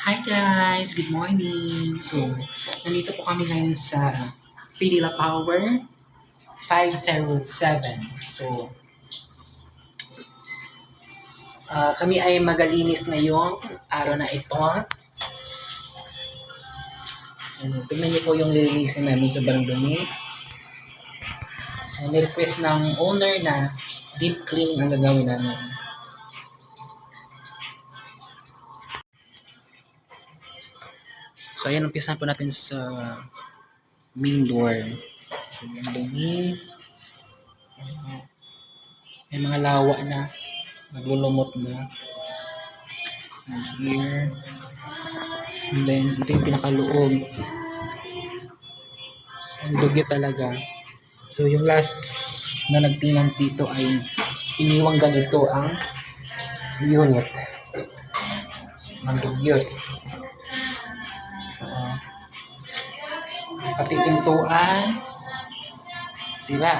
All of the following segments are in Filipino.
Hi guys! Good morning! So, nandito po kami ngayon sa Fidila Power 507. So, kami ay magalinis ngayong araw na ito. Tignan niyo po yung lilinisin namin sa dumi. So, nirequest ng owner na deep cleaning ang gagawin namin. So, ayan, umpisahan po natin sa main door. So, yung dumi. May mga lawa na. Naglulumot na. And here. And then, ito yung pinakaloob. So, ang dugi talaga. So, yung last na nagtingnan dito ay iniwang ganito ang unit. Ang dugyot. Pati pintuan sila.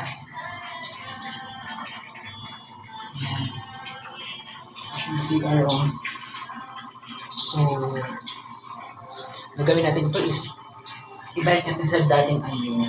CRO. So, gagawin natin ito is ibalik natin sa dating ano.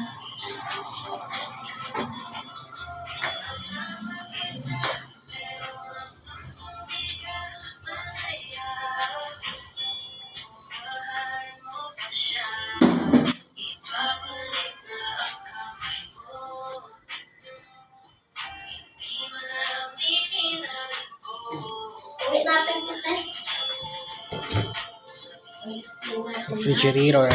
Refrigerator.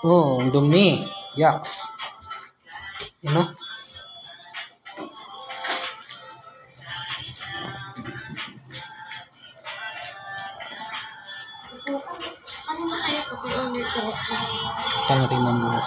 Oh, ang dumi. Yucks. You know? Ito natin naman.